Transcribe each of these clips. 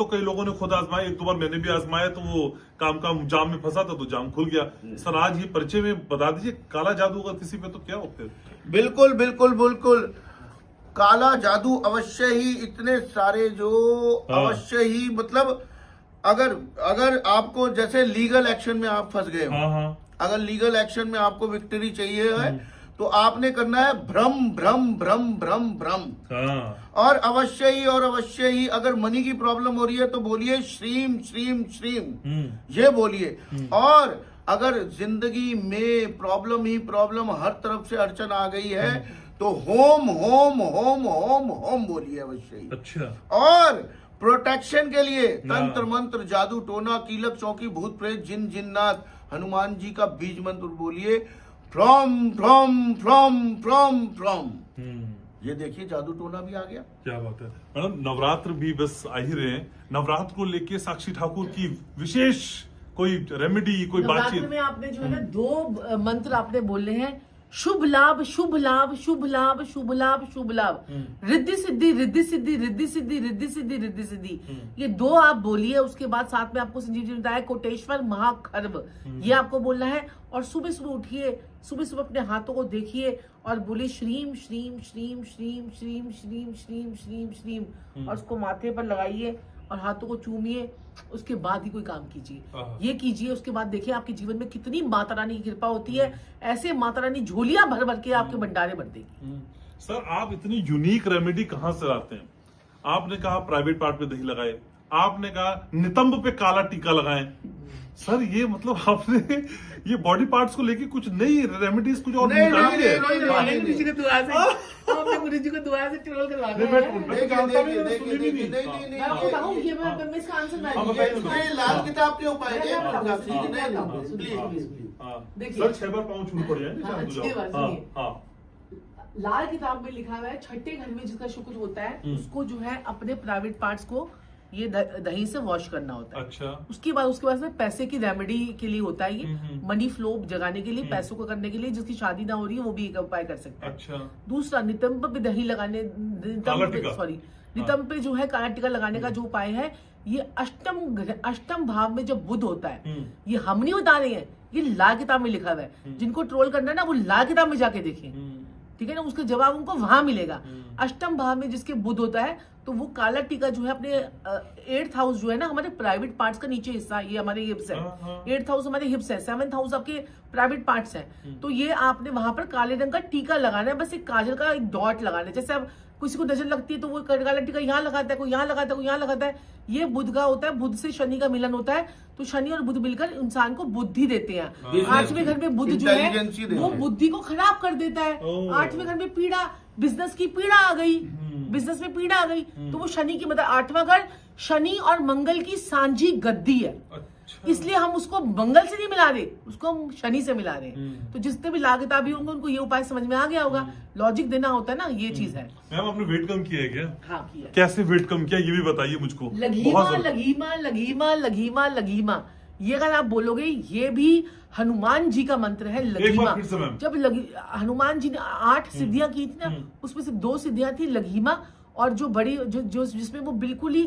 तो कई लोगों ने खुद आजमाया, एक दो बार मैंने भी आजमाया, तो वो काम जाम में फंसा था तो जाम खुल गया। सर आज ये परिचय में बता दीजिए, काला जादू अगर किसी पे तो क्या हो फिर? बिल्कुल बिल्कुल बिल्कुल, काला जादू अवश्य ही, इतने सारे जो अवश्य ही, मतलब अगर आपको जैसे लीगल एक्शन में आप फंस गए हो, अगर लीगल एक्शन में आपको विक्ट्री चाहिए है तो आपने करना है भ्रम भ्रम भ्रम भ्रम भ्रम। और अवश्य ही अगर मनी की प्रॉब्लम हो रही है तो बोलिए श्रीम श्रीम श्रीम, ये बोलिए। और अगर जिंदगी में प्रॉब्लम ही प्रॉब्लम, हर तरफ से अड़चन आ गई है तो home home home home home बोलिए अवश्य ही। अच्छा। और प्रोटेक्शन के लिए तंत्र मंत्र जादू टोना कीलक चौकी भूत प्रेत जिन जिन्नात हनुमान जी का बीज मंत्र बोलिए, from from from from from. ये देखिए जादू टोना भी आ गया। क्या बात है मैडम, नवरात्र भी बस आ ही रहे हैं, नवरात्र को लेके साक्षी ठाकुर की विशेष कोई रेमेडी, कोई बातचीत? में आपने जो है ना 2 मंत्र आपने बोले हैं, शुभ लाभ शुभ लाभ शुभ लाभ शुभ लाभ शुभ लाभ, रिद्धि सिद्धि रिद्धि सिद्धि रिद्धि सिद्धि रिद्धि सिद्धि रिद्धि सिद्धि, ये 2 आप बोलिए। उसके बाद साथ में आपको संजीव जी ने बताया कोटेश्वर महाखर्व, ये आपको बोलना है। और सुबह सुबह उठिए, सुबह सुबह अपने हाथों को देखिए और बोलिए श्रीम श्रीम श्रीम श्रीम श्रीम श्रीम श्रीम श्रीम श्रीम, और उसको माथे पर लगाइए और हाथों को चूमिए। उसके बाद ही कोई काम कीजिए, ये कीजिए। उसके बाद देखिए आपके जीवन में कितनी माता रानी की कृपा होती है। ऐसे माता रानी झोलियां भर भर के आपके भंडारे भर देगी। सर आप इतनी यूनिक रेमेडी कहाँ से लाते हैं? आपने कहा प्राइवेट पार्ट पे दही लगाए, आपने कहा नितंब पे काला टीका लगाएं। सर ये मतलब आपने ये बॉडी पार्ट्स को लेके कुछ नई रेमेडीज कुछ और निकाली है? गुरु जी को दुआ से, हमने गुरु जी को दुआ से ट्रोल करवा दिया है। लाल किताब के उपाय सर 6 बार पाँव छूट पड़ जाए। लाल किताब में लिखा हुआ है छठे घर में जिसका शुक्र होता है उसको जो है अपने प्राइवेट पार्ट्स को ये दही से वॉश करना होता है। अच्छा। उसके बाद में पैसे की रेमेडी के लिए होता है ये, मनी फ्लो जगाने के लिए, पैसों को करने के लिए, जिसकी शादी ना हो रही है वो भी एक उपाय कर सकता है। अच्छा। दूसरा नितंब पे दही लगाने, नितंब पे जो है काला टीका लगाने का जो उपाय है, ये अष्टम भाव में जब बुध होता है, ये हम नहीं बता रहे हैं, ये लाल किताब में लिखा हुआ है। जिनको ट्रोल करना है ना वो लाल किताब में जाके देखें, ठीक है ना, उसका जवाब उनको वहां मिलेगा। अष्टम भाव में जिसके बुध होता है तो वो काला टीका जो है अपने 8th हाउस जो है ना हमारे प्राइवेट पार्ट्स का नीचे हिस्सा, ये हमारे हिप्स है, 8th हाउस हमारे हिप्स है, 7th हाउस आपके प्राइवेट पार्ट्स हैं। तो ये आपने वहां पर काले रंग का टीका लगाना है, बस एक काजल का एक डॉट लगाना है। जैसे अब किसी को नजर लगती है तो वो काला टीका यहाँ लगाता है, कोई यहाँ लगाता है, कोई यहाँ लगाता है। ये बुध का होता है, बुध से शनि का मिलन होता है, तो शनि और बुध मिलकर इंसान को बुद्धि देते हैं। 8वें घर में बुध जो है वो बुद्धि को खराब कर देता है। 8वें घर में पीड़ा, बिजनेस की पीड़ा आ गई, बिजनेस में पीड़ा आ गई, तो वो शनि की मतलब 8वां घर शनि और मंगल की सांझी गद्दी है। इसलिए हम उसको मंगल से नहीं मिला रहे, उसको हम शनि से मिला रहे हैं। तो जितने भी लागताबी होंगे उनको ये उपाय समझ में आ गया होगा। लॉजिक देना होता है ना, ये चीज है। मैम आपने वेट कम किया है क्या? हाँ किया। कैसे वेट कम किया ये भी बताइए मुझको। लगीमा लगीमा लगीमा लगीमा लगीमा, ये अगर आप बोलोगे ये भी हनुमान जी का मंत्र है। लगीमा जब हनुमान जी ने 8 सिद्धियां की थी ना, उसमें से 2 सिद्धियां थी लगीमा, और जो बड़ी जो जिसमें वो बिल्कुल ही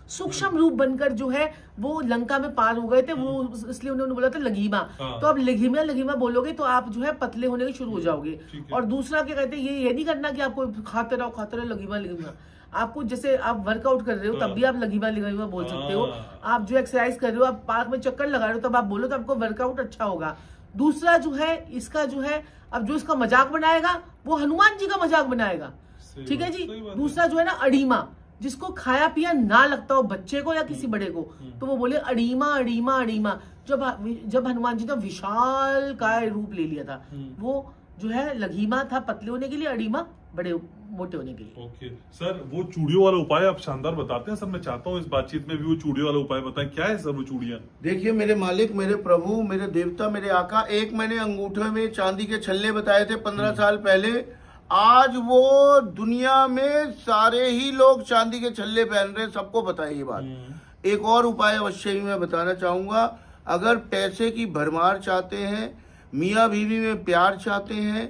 सूक्ष्म रूप बनकर जो है वो लंका में पार हो गए थे, वो इसलिए उन्होंने बोला था लगीमा। तो अब लगीमा लगीमा बोलोगे तो आप जो है पतले होने के शुरू हो जाओगे। और दूसरा क्या कहते हैं, ये नहीं करना कि आपको खाते रहो लगीमा लगीमा। आपको जैसे आप वर्कआउट कर रहे हो तब भी आप लगीमा लगीमा बोल सकते हो। आप जो एक्सरसाइज कर रहे हो, आप पार्क में चक्कर लगा रहे हो तब आप बोलो, तो आपको वर्कआउट अच्छा होगा। दूसरा जो है इसका जो है, अब जो इसका मजाक बनाएगा वो हनुमान जी का मजाक बनाएगा, ठीक है जी। दूसरा जो है ना अड़ीमा, जिसको खाया पिया ना लगता हो बच्चे को या किसी बड़े को, तो वो बोले अड़ीमा अड़ीमा अड़ीमा। जब हनुमान जी ने विशाल काय रूप ले लिया था, वो जो है लगीमा था पतले होने के लिए, अड़ीमा बड़े मोटे होने के लिए। ओके सर, वो चूड़ियों वाला उपाय आप शानदार बताते हैं सर। मैं चाहता हूँ इस बातचीत में भी वो चूड़ियों वाला उपाय बताएं, क्या है सर वो चूड़ियां? देखिए मेरे मालिक, मेरे प्रभु, मेरे देवता, मेरे आका, एक मैंने अंगूठे में चांदी के छल्ले बताए थे 15 साल पहले। आज वो दुनिया में सारे ही लोग चांदी के छल्ले पहन रहे, सबको पता है ये बात। एक और उपाय अवश्य ही मैं बताना चाहूंगा। अगर पैसे की भरमार चाहते हैं, मियाँ बीवी में प्यार चाहते हैं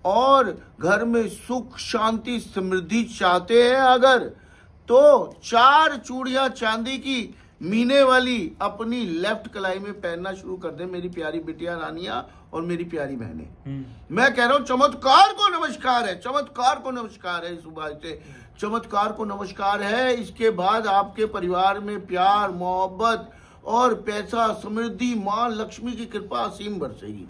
और घर में सुख शांति समृद्धि चाहते हैं अगर, तो 4 चूड़ियां चांदी की मीने वाली अपनी लेफ्ट कलाई में पहनना शुरू कर दे, मेरी प्यारी बिटिया रानियां और मेरी प्यारी बहनें। मैं कह रहा हूं चमत्कार को नमस्कार है, चमत्कार को नमस्कार है, इस उपाय से चमत्कार को नमस्कार है। इसके बाद आपके परिवार में प्यार, मोहब्बत और पैसा, समृद्धि, मां लक्ष्मी की कृपा असीम बरसेगी।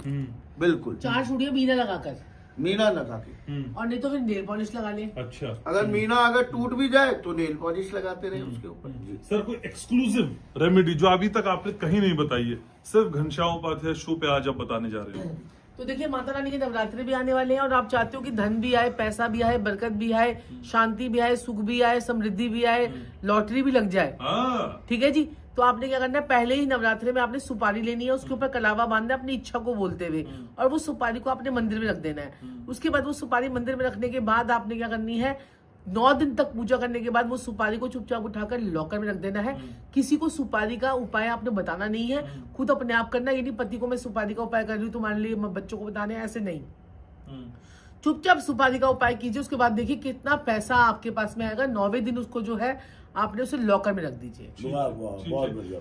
बिल्कुल 4 चूड़ियां मीना लगाकर, मीना लगा के, और नहीं तो फिर नेल पॉलिश लगा ले। अच्छा, अगर मीना अगर टूट भी जाए तो नेल पॉलिश लगाते रहे उसके ऊपर। जी सर कोई एक्सक्लूसिव रेमेडी जो अभी तक आपने कहीं नहीं बताई है, सिर्फ घनश्याम उपाध्याय शो पे आज आप बताने जा रहे हो? तो देखिए, माता रानी के नवरात्रि भी आने वाले हैं और आप चाहते हो कि धन भी आए, पैसा भी आए, बरकत भी आए, शांति भी आए, सुख भी आए, समृद्धि भी आए, लॉटरी भी लग जाए। ठीक है जी। तो आपने क्या करना है, पहले ही नवरात्रि में आपने सुपारी लेनी है, उसके ऊपर कलावा बांधना है अपनी इच्छा को बोलते हुए, और वो सुपारी को अपने मंदिर में रख देना है। उसके बाद वो सुपारी मंदिर में रखने के बाद आपने क्या करनी है, 9 दिन तक पूजा करने के बाद वो सुपारी को चुपचाप उठाकर लॉकर में रख देना है। किसी को सुपारी का उपाय आपने बताना नहीं है, खुद अपने आप करना। यदि पति को मैं सुपारी का उपाय कर रही हूँ तो मान लीजिए बच्चों को बताने, ऐसे नहीं, चुपचाप सुपारी का उपाय कीजिए। उसके बाद देखिए कितना पैसा आपके पास में आएगा। 9वें दिन उसको जो है आपने उसे लॉकर में रख दीजिए। वाह वाह, बहुत बढ़िया।